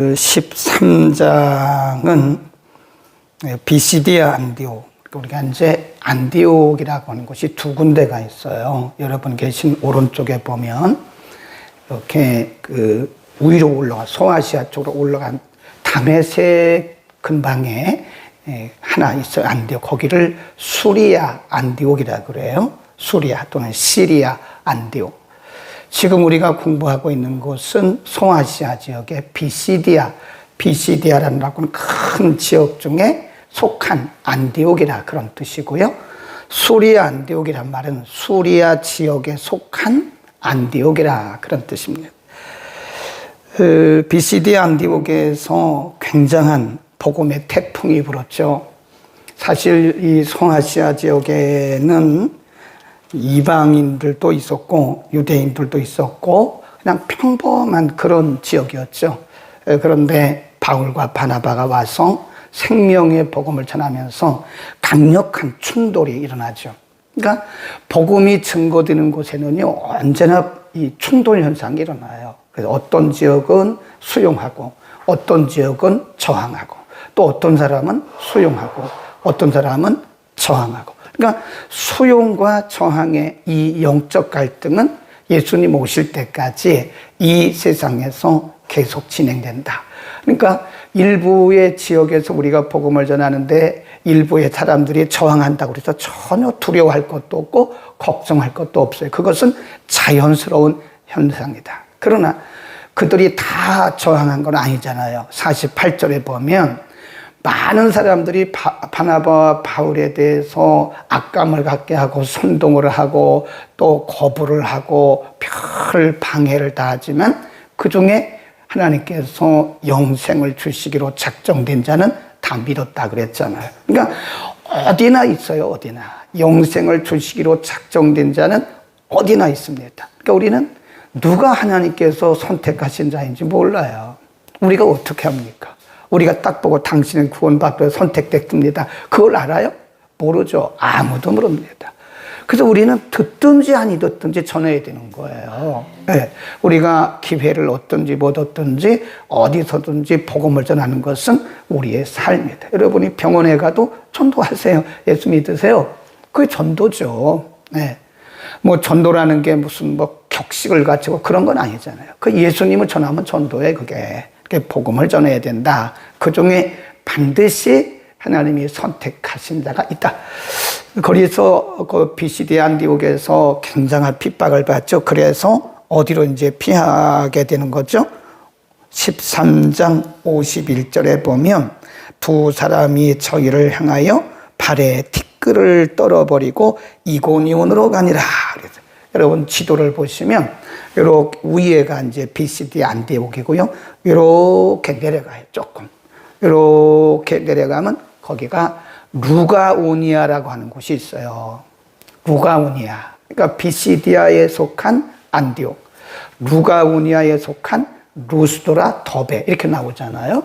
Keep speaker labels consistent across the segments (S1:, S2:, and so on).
S1: 13장은 비시디아 안디옥, 우리가 이제 안디옥이라고 하는 곳이 두 군데가 있어요. 여러분 계신 오른쪽에 보면 이렇게 위로 올라가 소아시아 쪽으로 올라간 다메섹 근방에 하나 있어요. 안디옥. 거기를 수리아 안디옥이라 그래요. 수리아 또는 시리아 안디옥. 지금 우리가 공부하고 있는 곳은 소아시아 지역의 비시디아라는 큰 지역 중에 속한 안디옥이라 그런 뜻이고요. 수리아 안디옥이란 말은 수리아 지역에 속한 안디옥이라 그런 뜻입니다. 비시디아 안디옥에서 굉장한 복음의 태풍이 불었죠. 사실 이 소아시아 지역에는 이방인들도 있었고 유대인들도 있었고 그냥 평범한 그런 지역이었죠. 그런데 바울과 바나바가 와서 생명의 복음을 전하면서 강력한 충돌이 일어나죠. 그러니까 복음이 증거되는 곳에는요 언제나 이 충돌 현상이 일어나요. 그래서 어떤 지역은 수용하고 어떤 지역은 저항하고 또 어떤 사람은 수용하고 어떤 사람은 저항하고. 그러니까 수용과 저항의 이 영적 갈등은 예수님 오실 때까지 이 세상에서 계속 진행된다. 그러니까 일부의 지역에서 우리가 복음을 전하는데 일부의 사람들이 저항한다고 해서 전혀 두려워할 것도 없고 걱정할 것도 없어요. 그것은 자연스러운 현상이다. 그러나 그들이 다 저항한 건 아니잖아요. 48절에 보면 많은 사람들이 바나바와 바울에 대해서 악감을 갖게 하고 선동을 하고 또 거부를 하고 별 방해를 다 하지만 그 중에 하나님께서 영생을 주시기로 작정된 자는 다 믿었다 그랬잖아요. 그러니까 어디나 있어요. 어디나 영생을 주시기로 작정된 자는 어디나 있습니다. 그러니까 우리는 누가 하나님께서 선택하신 자인지 몰라요. 우리가 어떻게 합니까? 우리가 딱 보고 당신은 구원받고 선택됐습니다. 그걸 알아요? 모르죠. 아무도 모릅니다. 그래서 우리는 듣든지 아니 듣든지 전해야 되는 거예요. 네. 우리가 기회를 얻든지 못 얻든지 어디서든지 복음을 전하는 것은 우리의 삶이다. 여러분이 병원에 가도 전도하세요. 예수 믿으세요. 그게 전도죠. 네. 뭐 전도라는 게 무슨 뭐 격식을 갖추고 그런 건 아니잖아요. 그 예수님을 전하면 전도에 그게 복음을 전해야 된다. 그 중에 반드시 하나님이 선택하신 자가 있다. 그래서 그 비시디아 안디옥에서 굉장한 핍박을 받죠. 그래서 어디로 이제 피하게 되는 거죠? 13장 51절에 보면 두 사람이 저희를 향하여 발에 티끌을 떨어버리고 이고니온으로 가니라. 그래서 여러분 지도를 보시면 요렇게 위에가 이제 비시디아 안디옥이고요. 요렇게 내려가요. 조금. 요렇게 내려가면 거기가 루가오니아라고 하는 곳이 있어요. 루가오니아. 그러니까 비시디아에 속한 안디옥. 루가오니아에 속한 루스드라, 더베 이렇게 나오잖아요.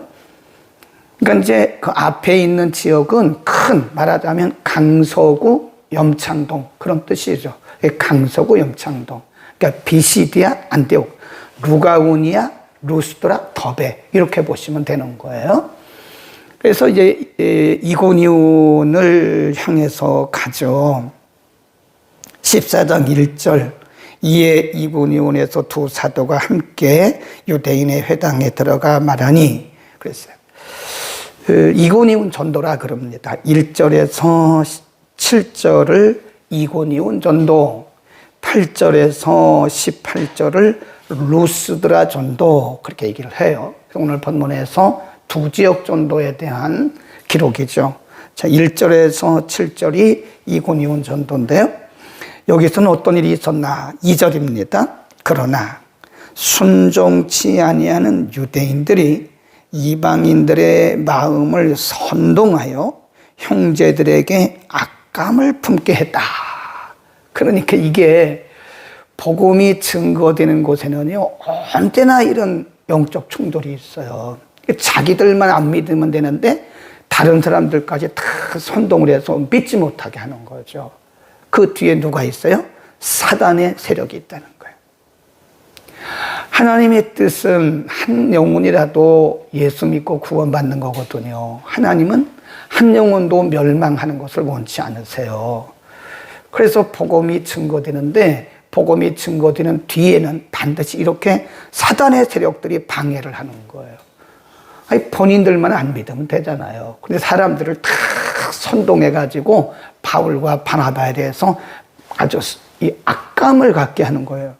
S1: 그러니까 이제 그 앞에 있는 지역은 큰 말하자면 강서구 염창동 그런 뜻이죠. 강서구 염창동. 그러니까 비시디아 안디옥, 루가오니아, 루스드라, 더베 이렇게 보시면 되는 거예요. 그래서 이제 이고니온을 향해서 가죠. 14장 1절 이에 이고니온에서 두 사도가 함께 유대인의 회당에 들어가 말하니 그랬어요. 이고니온 전도라 그럽니다. 1절에서 7절을 이고니온 전도, 8절에서 18절을 루스드라 전도 그렇게 얘기를 해요. 오늘 본문에서 두 지역 전도에 대한 기록이죠. 자, 1절에서 7절이 이고니온 전도인데요. 여기서는 어떤 일이 있었나? 2절입니다. 그러나 순종치 아니하는 유대인들이 이방인들의 마음을 선동하여 형제들에게 악감을 품게 했다. 그러니까 이게 복음이 증거되는 곳에는요 언제나 이런 영적 충돌이 있어요. 자기들만 안 믿으면 되는데 다른 사람들까지 다 선동을 해서 믿지 못하게 하는 거죠. 그 뒤에 누가 있어요? 사단의 세력이 있다는 거예요. 하나님의 뜻은 한 영혼이라도 예수 믿고 구원받는 거거든요. 하나님은 한 영혼도 멸망하는 것을 원치 않으세요. 그래서 복음이 증거되는데, 복음이 증거되는 뒤에는 반드시 이렇게 사단의 세력들이 방해를 하는 거예요. 아니, 본인들만 안 믿으면 되잖아요. 근데 사람들을 다 선동해가지고 바울과 바나바에 대해서 아주 이 악감을 갖게 하는 거예요.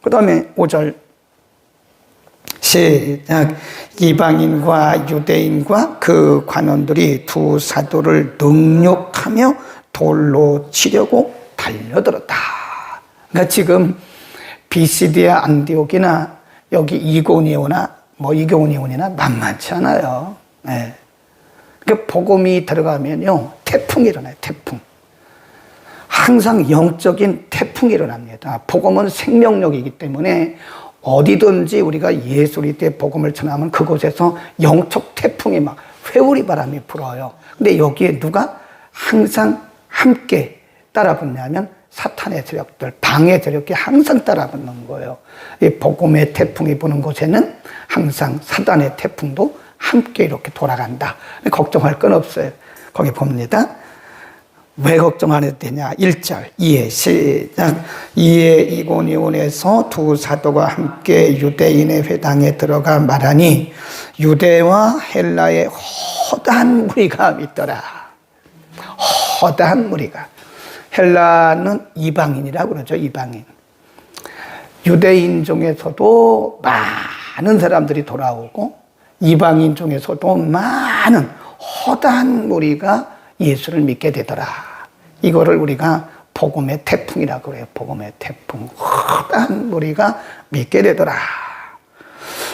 S1: 그 다음에 5절 시작. 이방인과 유대인과 그 관원들이 두 사도를 능욕하며 돌로 치려고 달려들었다. 그러니까 지금 비시디아 안디옥이나 여기 이고니오나 이고니온이나 만만치 않아요. 네. 그러니까 복음이 들어가면요, 태풍이 일어나요. 태풍. 항상 영적인 태풍이 일어납니다. 복음은 생명력이기 때문에 어디든지 우리가 예수 그리스도의 복음을 전하면 그곳에서 영적 태풍이 막 회오리 바람이 불어요. 근데 여기에 누가 항상 함께 따라붙냐면 사탄의 세력들, 방해 세력이 항상 따라붙는 거예요. 이 복음의 태풍이 부는 곳에는 항상 사탄의 태풍도 함께 이렇게 돌아간다. 걱정할 건 없어요. 거기 봅니다. 왜 걱정 안 해도 되냐? 1절 이에 시작. 이에 이고니온에서 두 사도가 함께 유대인의 회당에 들어가 말하니 유대와 헬라의 허다한 무리가 믿더라. 허다한 무리가. 헬라는 이방인이라고 그러죠. 이방인. 유대인 중에서도 많은 사람들이 돌아오고 이방인 중에서도 많은 허다한 무리가 예수를 믿게 되더라. 이거를 우리가 복음의 태풍이라고 그래요. 복음의 태풍. 허다한 무리가 믿게 되더라.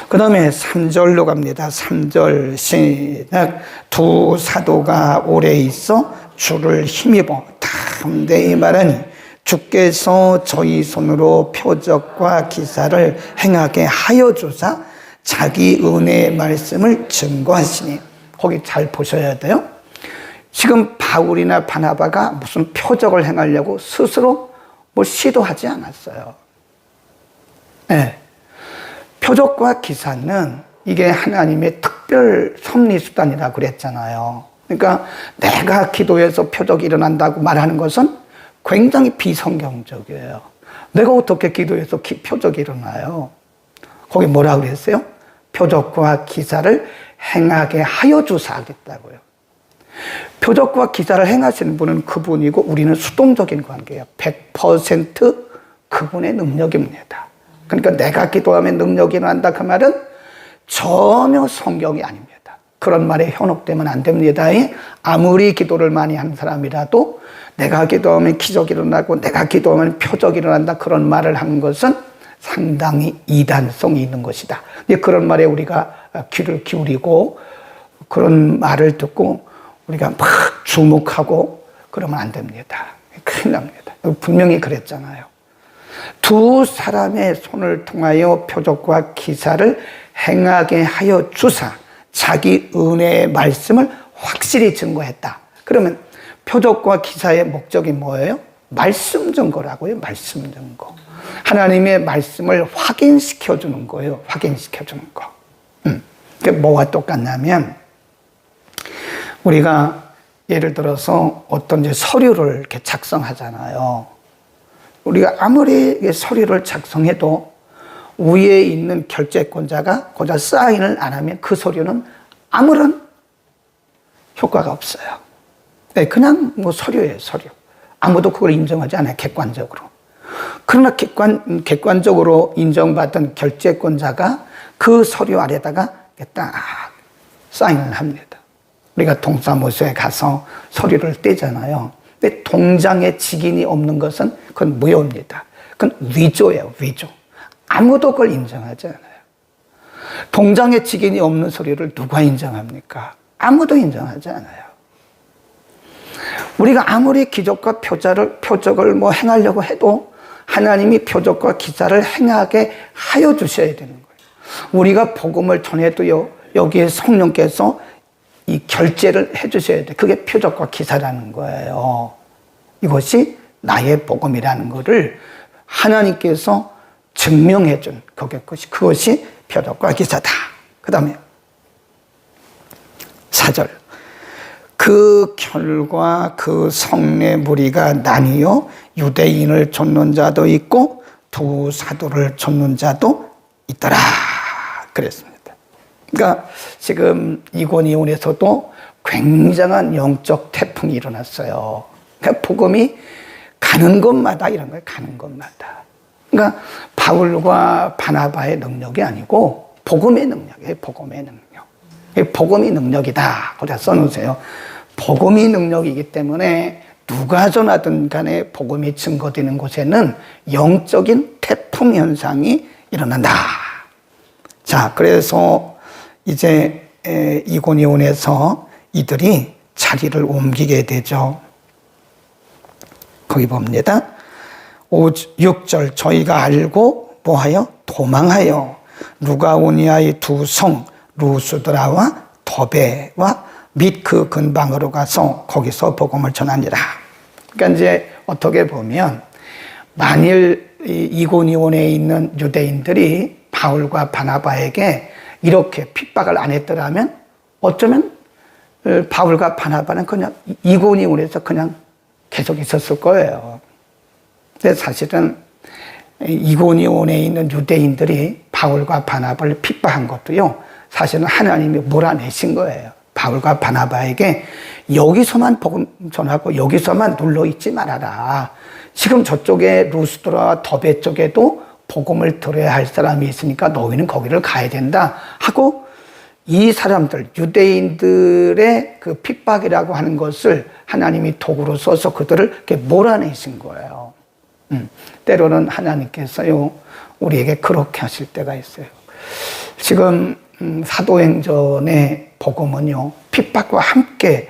S1: 그 다음에 3절로 갑니다. 3절 시작. 두 사도가 오래 있어 주를 힘입어 담대히 말하니 주께서 저희 손으로 표적과 기사를 행하게 하여 주사 자기 은혜의 말씀을 증거하시니. 거기 잘 보셔야 돼요. 지금 바울이나 바나바가 무슨 표적을 행하려고 스스로 시도하지 않았어요. 네. 표적과 기사는 이게 하나님의 특별 섭리수단이라고 그랬잖아요. 그러니까 내가 기도해서 표적이 일어난다고 말하는 것은 굉장히 비성경적이에요. 내가 어떻게 기도해서 표적이 일어나요? 거기 뭐라 그랬어요? 표적과 기사를 행하게 하여 주사 하겠다고요. 표적과 기사를 행하시는 분은 그분이고 우리는 수동적인 관계예요. 100% 그분의 능력입니다. 그러니까 내가 기도하면 능력이 일어난다 그 말은 전혀 성경이 아닙니다. 그런 말에 현혹되면 안 됩니다. 아무리 기도를 많이 하는 사람이라도 내가 기도하면 기적이 일어나고 내가 기도하면 표적이 일어난다 그런 말을 하는 것은 상당히 이단성이 있는 것이다. 그런 말에 우리가 귀를 기울이고 그런 말을 듣고 우리가 막 주목하고 그러면 안 됩니다. 큰일 납니다. 분명히 그랬잖아요. 두 사람의 손을 통하여 표적과 기사를 행하게 하여 주사 자기 은혜의 말씀을 확실히 증거했다. 그러면 표적과 기사의 목적이 뭐예요? 말씀 증거라고요. 말씀 증거. 하나님의 말씀을 확인시켜 주는 거예요. 확인시켜 주는 거. 그게 뭐가 똑같냐면 우리가 예를 들어서 어떤 이제 서류를 이렇게 작성하잖아요. 우리가 아무리 서류를 작성해도 위에 있는 결재권자가 거기다 사인을 안 하면 그 서류는 아무런 효과가 없어요. 네, 그냥 서류예요, 서류. 아무도 그걸 인정하지 않아요, 객관적으로. 그러나 객관적으로 인정받은 결재권자가 그 서류 아래다가 딱 사인을 합니다. 우리가 동사무소에 가서 서류를 떼잖아요. 근데 동장에 직인이 없는 것은 그건 무효입니다. 그건 위조예요, 위조. 아무도 그걸 인정하지 않아요. 동장에 직인이 없는 서류를 누가 인정합니까? 아무도 인정하지 않아요. 우리가 아무리 기적과 표적을 행하려고 해도 하나님이 표적과 기사를 행하게 하여 주셔야 되는 거예요. 우리가 복음을 전해도요, 여기에 성령께서 이 결제를 해 주셔야 돼요. 그게 표적과 기사라는 거예요. 이것이 나의 복음이라는 것을 하나님께서 증명해준 그것이 표적과 기사다. 그 다음에 4절. 그 결과 그 성내 무리가 나뉘어 유대인을 쫓는 자도 있고 두 사도를 쫓는 자도 있더라. 그랬습니다. 그러니까 지금 이고니온에서도 굉장한 영적 태풍이 일어났어요. 그러니까 복음이 가는 곳마다 이런 거예요. 가는 곳마다. 그러니까 바울과 바나바의 능력이 아니고 복음의 능력이에요. 복음의 능력. 복음이 능력이다. 거기다 써놓으세요. 복음이 능력이기 때문에 누가 전하든 간에 복음이 증거되는 곳에는 영적인 태풍 현상이 일어난다. 자, 그래서 이제 이고니온에서 이들이 자리를 옮기게 되죠. 거기 봅니다. 6절. 저희가 알고 뭐하여? 도망하여 루가오니아의 두 성 루스드라와 더베와 및 그 근방으로 가서 거기서 복음을 전하니라. 그러니까 이제 어떻게 보면 만일 이고니온에 있는 유대인들이 바울과 바나바에게 이렇게 핍박을 안 했더라면 어쩌면 바울과 바나바는 그냥 이고니온에서 그냥 계속 있었을 거예요. 근데 사실은 이고니온에 있는 유대인들이 바울과 바나바를 핍박한 것도요, 사실은 하나님이 몰아내신 거예요. 바울과 바나바에게 여기서만 복음 전하고 여기서만 눌러 있지 말아라. 지금 저쪽에 루스드라와 더베 쪽에도 복음을 들어야 할 사람이 있으니까 너희는 거기를 가야 된다 하고, 이 사람들 유대인들의 그 핍박이라고 하는 것을 하나님이 도구로 써서 그들을 이렇게 몰아내신 거예요. 때로는 하나님께서요 우리에게 그렇게 하실 때가 있어요. 지금 사도행전의 복음은요 핍박과 함께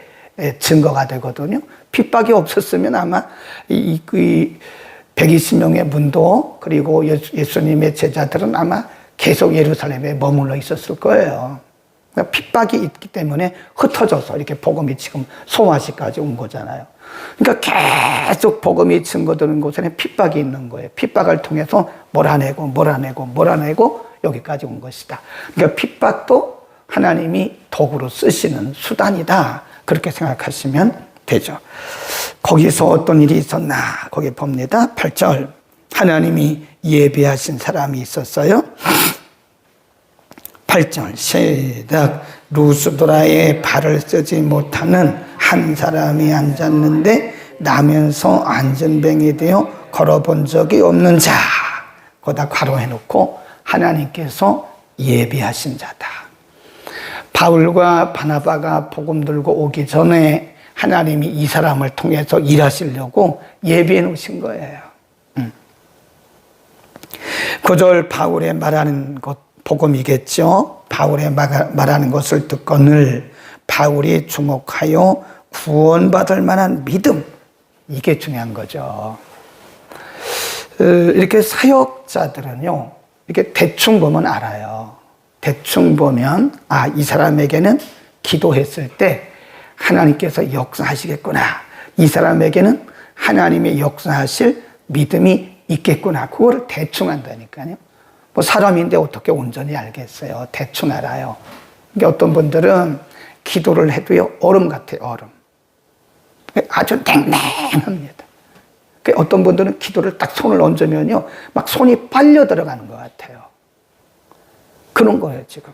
S1: 증거가 되거든요. 핍박이 없었으면 아마 이 120명의 문도 그리고 예수님의 제자들은 아마 계속 예루살렘에 머물러 있었을 거예요. 그러니까 핍박이 있기 때문에 흩어져서 이렇게 복음이 지금 소아시까지 온 거잖아요. 그러니까 계속 복음이 증거되는 곳에는 핍박이 있는 거예요. 핍박을 통해서 몰아내고 여기까지 온 것이다. 그러니까 핍박도 하나님이 도구로 쓰시는 수단이다. 그렇게 생각하시면 되죠. 거기서 어떤 일이 있었나? 거기 봅니다. 8절. 하나님이 예비하신 사람이 있었어요. 8절 시작. 루스드라에 발을 쓰지 못하는 한 사람이 앉았는데 나면서 안전뱅이 되어 걸어본 적이 없는 자. 거기다 괄호해놓고 하나님께서 예비하신 자다. 바울과 바나바가 복음 들고 오기 전에 하나님이 이 사람을 통해서 일하시려고 예비해 놓으신 거예요. 9절 바울의 말하는 것 복음이겠죠. 바울의 말하는 것을 듣거늘 바울이 주목하여 구원받을 만한 믿음, 이게 중요한 거죠. 이렇게 사역자들은요 이렇게 대충 보면 알아요. 대충 보면 이 사람에게는 기도했을 때 하나님께서 역사하시겠구나, 이 사람에게는 하나님의 역사하실 믿음이 있겠구나, 그거를 대충 안다니까요. 뭐 사람인데 어떻게 온전히 알겠어요. 대충 알아요. 그러니까 어떤 분들은 기도를 해도요 얼음 같아요. 얼음. 아주 냉랭합니다. 어떤 분들은 기도를 딱 손을 얹으면요 막 손이 빨려 들어가는 것 같아요. 그런 거예요 지금.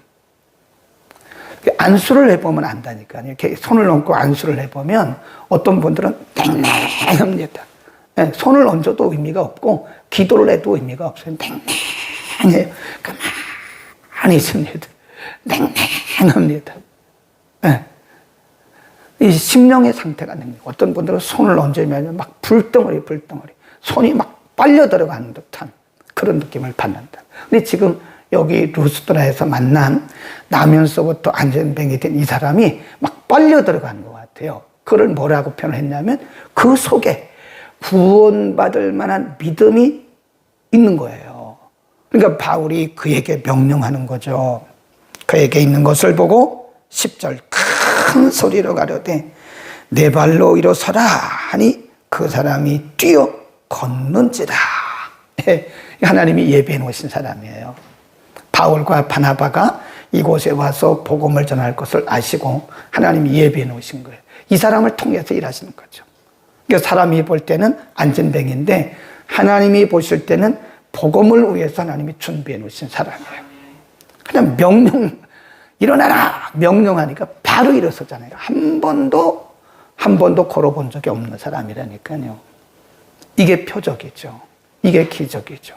S1: 안수를 해보면 안다니까요. 이렇게 손을 얹고 안수를 해보면 어떤 분들은 냉랭합니다. 손을 얹어도 의미가 없고 기도를 해도 의미가 없어요. 냉랭해요. 가만히 있습니다. 냉랭합니다. 이 심령의 상태가 냉랭해요. 어떤 분들은 손을 얹으면 막 불덩어리 손이 막 빨려 들어가는 듯한 그런 느낌을 받는다. 근데 지금 여기 루스드라에서 만난 나면서부터 안전뱅이 된 이 사람이 막 빨려 들어가는 것 같아요. 그걸 뭐라고 표현했냐면 그 속에 구원받을 만한 믿음이 있는 거예요. 그러니까 바울이 그에게 명령하는 거죠. 그에게 있는 것을 보고 10절 큰 소리로 가로되 내 발로 일어서라 하니 그 사람이 뛰어 걷는지라. 하나님이 예비해 놓으신 사람이에요. 바울과 바나바가 이곳에 와서 복음을 전할 것을 아시고 하나님이 예비해 놓으신 거예요. 이 사람을 통해서 일하시는 거죠. 그러니까 사람이 볼 때는 안전뱅인데 하나님이 보실 때는 복음을 위해서 하나님이 준비해 놓으신 사람이에요. 그냥 명령, 일어나라! 명령하니까 바로 일어서잖아요. 한 번도 걸어본 적이 없는 사람이라니까요. 이게 표적이죠. 이게 기적이죠.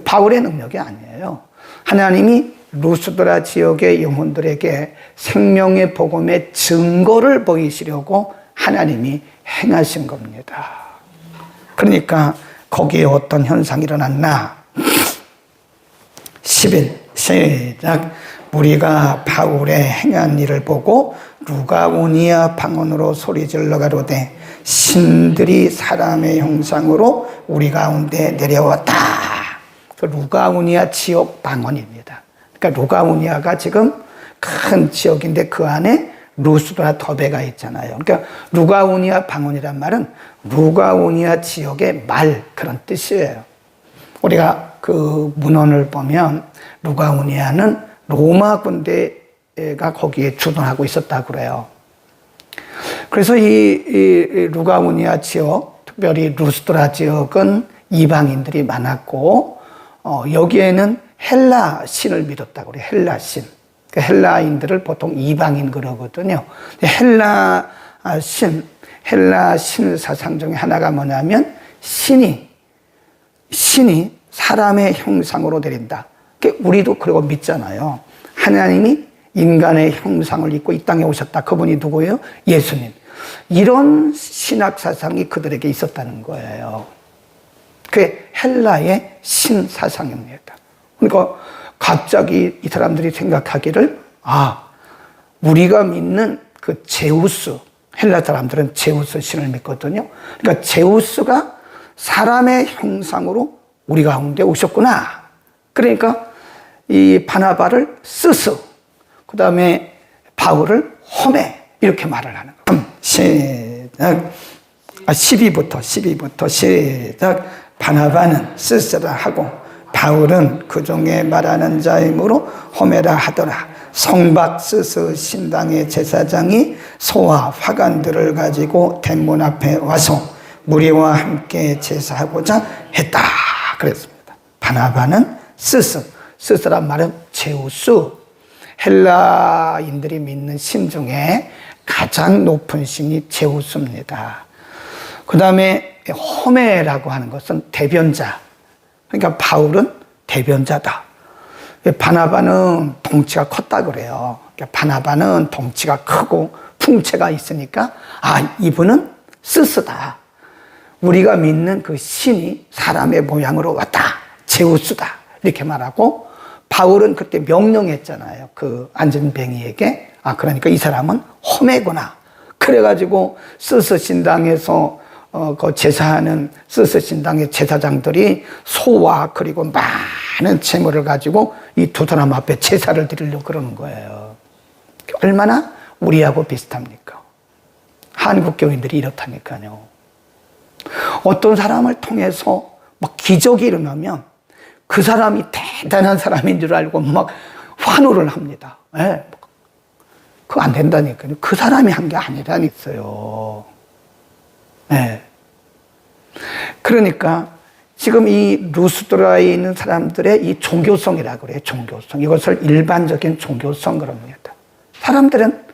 S1: 바울의 능력이 아니에요. 하나님이 루스드라 지역의 영혼들에게 생명의 복음의 증거를 보이시려고 하나님이 행하신 겁니다. 그러니까 거기에 어떤 현상이 일어났나? 10일 시작. 무리가 바울의 행한 일을 보고 루가오니아 방언으로 소리질러 가로되 신들이 사람의 형상으로 우리 가운데 내려왔다. 그 루가오니아 지역 방언입니다. 그러니까 루가오니아가 지금 큰 지역인데 그 안에 루스드라 더베가 있잖아요. 그러니까 루가오니아 방언이란 말은 루가오니아 지역의 말, 그런 뜻이에요. 우리가 그 문헌을 보면 루가오니아는 로마 군대가 거기에 주둔하고 있었다고 그래요. 그래서 이 루가오니아 지역, 특별히 루스드라 지역은 이방인들이 많았고 여기에는 헬라 신을 믿었다고 그래요. 헬라 신. 그러니까 헬라인들을 보통 이방인 그러거든요. 헬라 신 사상 중에 하나가 뭐냐면 신이 사람의 형상으로 내린다. 우리도 그러고 믿잖아요. 하나님이 인간의 형상을 입고 이 땅에 오셨다. 그분이 누구예요? 예수님. 이런 신학 사상이 그들에게 있었다는 거예요. 그게 헬라의 신 사상입니다. 그러니까 갑자기 이 사람들이 생각하기를 우리가 믿는 그 제우스, 헬라 사람들은 제우스 신을 믿거든요. 그러니까 제우스가 사람의 형상으로 우리 가운데 오셨구나. 그러니까 이 바나바를 스스, 그 다음에 바울을 홈에 이렇게 말을 하는 거예요. 시작. 12부터 시작. 바나바는 스스라 하고 바울은 그 중에 말하는 자이므로 홈에라 하더라. 성박 스스 신당의 제사장이 소와 화관들을 가지고 대문 앞에 와서 무리와 함께 제사하고자 했다. 그랬습니다. 바나바는 스스란 말은 제우스, 헬라인들이 믿는 신 중에 가장 높은 신이 제우스입니다. 그 다음에 호메라고 하는 것은 대변자. 그러니까 바울은 대변자다. 바나바는 덩치가 컸다 그래요. 그러니까 바나바는 덩치가 크고 풍채가 있으니까 이분은 스스다. 우리가 믿는 그 신이 사람의 모양으로 왔다. 제우스다. 이렇게 말하고 바울은 그때 명령했잖아요. 그 안전뱅이에게. 그러니까 이 사람은 홈에구나. 그래가지고 스스 신당에서 그 제사하는 스스 신당의 제사장들이 소와 그리고 많은 재물을 가지고 이 두 사람 앞에 제사를 드리려고 그러는 거예요. 얼마나 우리하고 비슷합니까? 한국 교인들이 이렇다니까요. 어떤 사람을 통해서 막 기적이 일어나면 그 사람이 대단한 사람인 줄 알고 막 환호를 합니다. 네. 그거 안 된다니까요. 그 사람이 한 게 아니라니까요. 네. 그러니까 지금 이 루스드라에 있는 사람들의 이 종교성이라고 그래요. 종교성. 이것을 일반적인 종교성 그럽니다. 사람들은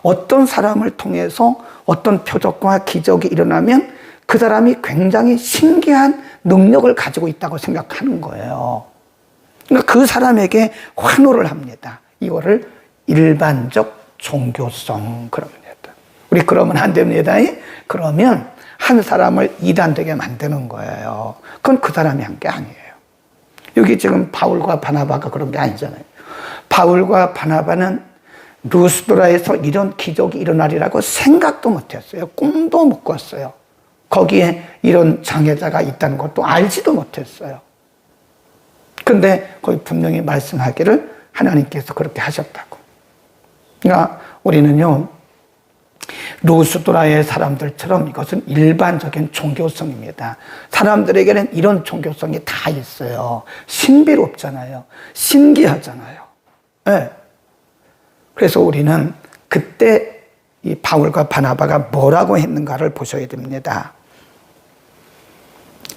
S1: 어떤 사람을 통해서 어떤 표적과 기적이 일어나면 그 사람이 굉장히 신기한 능력을 가지고 있다고 생각하는 거예요. 그러니까 그 사람에게 환호를 합니다. 이거를 일반적 종교성 그럽니다. 우리 그러면 안 됩니다. 그러면 한 사람을 이단되게 만드는 거예요. 그건 그 사람이 한 게 아니에요. 여기 지금 바울과 바나바가 그런 게 아니잖아요. 바울과 바나바는 루스드라에서 이런 기적이 일어나리라고 생각도 못했어요. 꿈도 못 꿨어요. 거기에 이런 장애자가 있다는 것도 알지도 못했어요. 근데 거기 분명히 말씀하기를 하나님께서 그렇게 하셨다고. 그러니까 우리는요, 루스드라의 사람들처럼 이것은 일반적인 종교성입니다. 사람들에게는 이런 종교성이 다 있어요. 신비롭잖아요. 신기하잖아요. 네. 그래서 우리는 그때 이 바울과 바나바가 뭐라고 했는가를 보셔야 됩니다.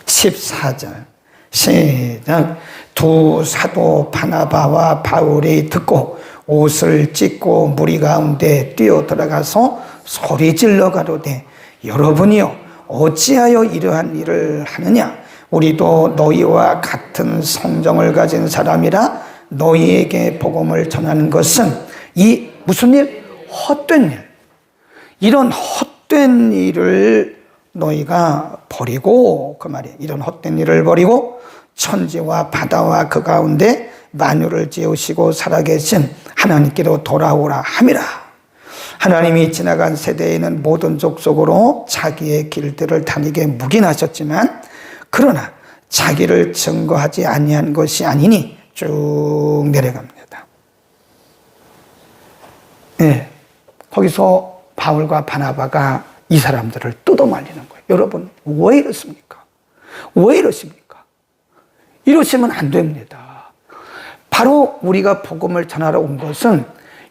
S1: 14절 시작. 두 사도 바나바와 바울이 듣고 옷을 찢고 무리 가운데 뛰어들어가서 소리질러 가로되 여러분이요 어찌하여 이러한 일을 하느냐. 우리도 너희와 같은 성정을 가진 사람이라 너희에게 복음을 전하는 것은 이 무슨 일? 헛된 일. 이런 헛된 일을 너희가 버리고, 그 말이에요. 이런 헛된 일을 버리고 천지와 바다와 그 가운데 만유를 지으시고 살아계신 하나님께로 돌아오라 함이라. 하나님이 지나간 세대에는 모든 족속으로 자기의 길들을 다니게 묵인하셨지만 그러나 자기를 증거하지 아니한 것이 아니니 쭉 내려갑니다. 네. 거기서 바울과 바나바가 이 사람들을 뜯어말리는 거예요. 여러분, 왜 이렇습니까? 왜 이러십니까? 이러시면 안 됩니다. 바로 우리가 복음을 전하러 온 것은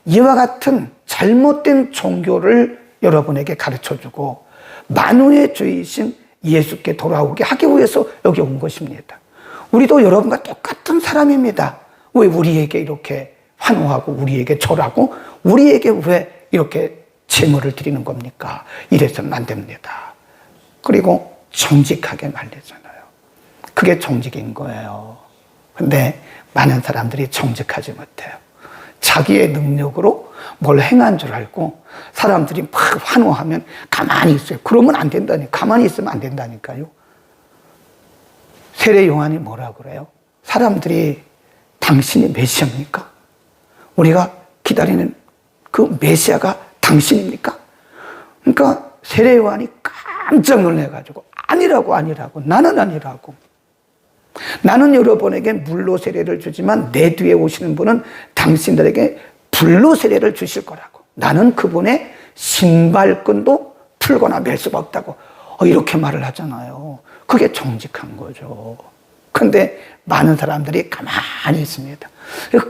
S1: 이와 같은 잘못된 종교를 여러분에게 가르쳐주고 만유의 주이신 예수께 돌아오게 하기 위해서 여기 온 것입니다. 우리도 여러분과 똑같은 사람입니다. 왜 우리에게 이렇게 환호하고 우리에게 절하고 우리에게 왜 이렇게 제물을 드리는 겁니까? 이래서는 안 됩니다. 그리고 정직하게 말리잖아요. 그게 정직인 거예요. 근데 많은 사람들이 정직하지 못해요. 자기의 능력으로 뭘 행한 줄 알고 사람들이 막 환호하면 가만히 있어요. 그러면 안 된다니까. 가만히 있으면 안 된다니까요. 세례 요한이 뭐라 그래요? 사람들이 당신이 메시아입니까? 우리가 기다리는 그 메시아가 당신입니까? 그러니까 세례 요한이 깜짝 놀래가지고 아니라고 나는 아니라고. 나는 여러분에게 물로 세례를 주지만 내 뒤에 오시는 분은 당신들에게 불로 세례를 주실 거라고. 나는 그분의 신발끈도 풀거나 맬 수가 없다고. 이렇게 말을 하잖아요. 그게 정직한 거죠. 그런데 많은 사람들이 가만히 있습니다.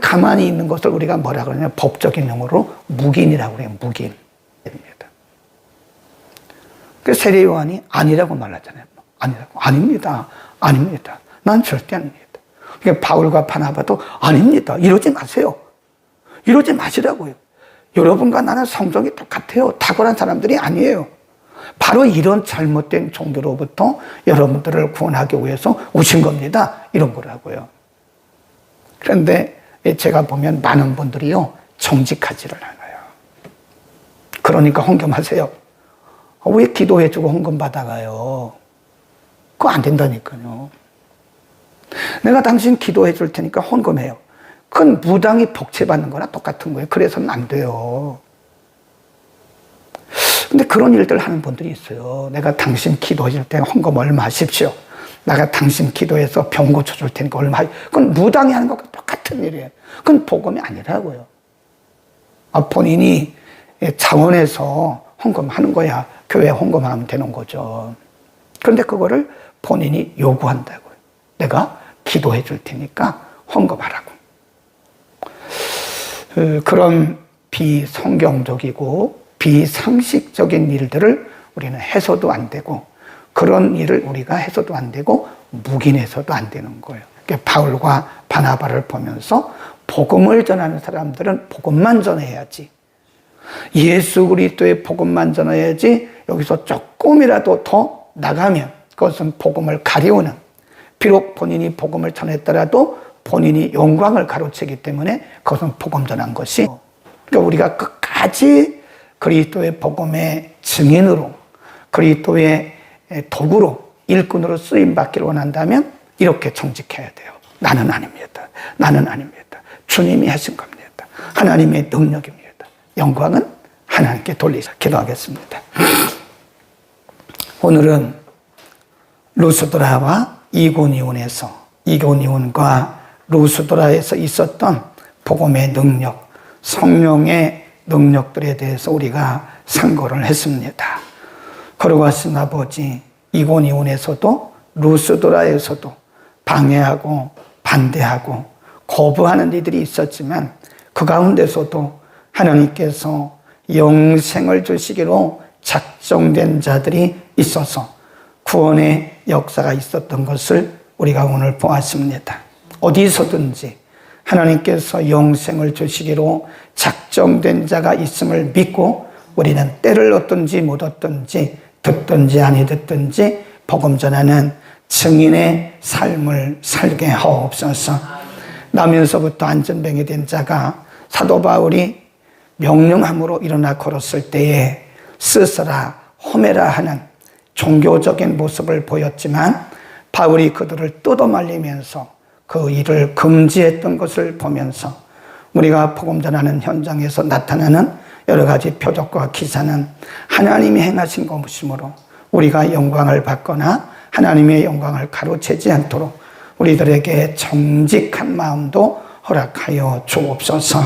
S1: 가만히 있는 것을 우리가 뭐라 그러냐, 법적인 용어로 묵인이라고 그래요. 묵인입니다. 그래서 세례 요한이 아니라고 말하잖아요. 아닙니다. 난 절대 아닙니다. 그러니까 바울과 바나바도 아닙니다. 이러지 마세요. 이러지 마시라고요. 여러분과 나는 성정이 똑같아요. 탁월한 사람들이 아니에요. 바로 이런 잘못된 종교로부터 여러분들을 구원하기 위해서 오신 겁니다. 이런 거라고요. 그런데 제가 보면 많은 분들이요, 정직하지를 않아요. 그러니까 헌금하세요. 왜 기도해주고 헌금 받아가요? 그거 안 된다니까요. 내가 당신 기도해 줄 테니까 헌금해요. 그건 무당이 복채받는 거나 똑같은 거예요. 그래서는 안 돼요. 근데 그런 일들 하는 분들이 있어요. 내가 당신 기도해 줄 때 헌금 얼마 하십시오. 내가 당신 기도해서 병 고쳐줄 테니까 얼마 하십시오. 그건 무당이 하는 것과 똑같은 일이에요. 그건 복음이 아니라고요. 본인이 자원해서 헌금하는 거야. 교회에 헌금하면 되는 거죠. 그런데 그거를 본인이 요구한다고요. 내가 기도해 줄 테니까 헌금하라고. 그런 비성경적이고 비상식적인 일들을 우리는 해서도 안 되고, 그런 일을 우리가 해서도 안 되고 묵인해서도 안 되는 거예요. 그러니까 바울과 바나바를 보면서 복음을 전하는 사람들은 복음만 전해야지, 예수 그리스도의 복음만 전해야지, 여기서 조금이라도 더 나가면 그것은 복음을 가리우는, 비록 본인이 복음을 전했더라도 본인이 영광을 가로채기 때문에 그것은 복음 전한 것이, 그러니까 우리가 끝까지 그리스도의 복음의 증인으로, 그리스도의 도구로, 일꾼으로 쓰임받기를 원한다면 이렇게 정직해야 돼요. 나는 아닙니다. 주님이 하신 겁니다. 하나님의 능력입니다. 영광은 하나님께 돌리자. 기도하겠습니다. 오늘은 루스드라와 이고니온과 루스드라에서 있었던 복음의 능력, 성령의 능력들에 대해서 우리가 상고를 했습니다. 거룩하신 아버지, 이고니온에서도 루스드라에서도 방해하고 반대하고 거부하는 이들이 있었지만 그 가운데서도 하나님께서 영생을 주시기로 작정된 자들이 있어서 구원의 역사가 있었던 것을 우리가 오늘 보았습니다. 어디서든지 하나님께서 영생을 주시기로 작정된 자가 있음을 믿고 우리는 때를 얻든지 못 얻든지 듣든지 아니 듣든지 복음 전하는 증인의 삶을 살게 하옵소서. 나면서부터 안전병이 된 자가 사도 바울이 명령함으로 일어나 걸었을 때에 스스라 호메라 하는 종교적인 모습을 보였지만 바울이 그들을 뜯어말리면서 그 일을 금지했던 것을 보면서 우리가 복음 전하는 현장에서 나타나는 여러 가지 표적과 기사는 하나님이 행하신 것이므로 우리가 영광을 받거나 하나님의 영광을 가로채지 않도록 우리들에게 정직한 마음도 허락하여 주옵소서.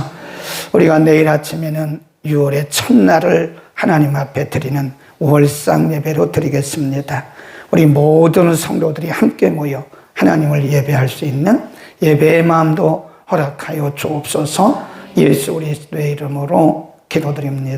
S1: 우리가 내일 아침에는 6월의 첫날을 하나님 앞에 드리는 월상 예배로 드리겠습니다. 우리 모든 성도들이 함께 모여 하나님을 예배할 수 있는 예배의 마음도 허락하여 주옵소서. 예수 그리스도의 이름으로 기도드립니다.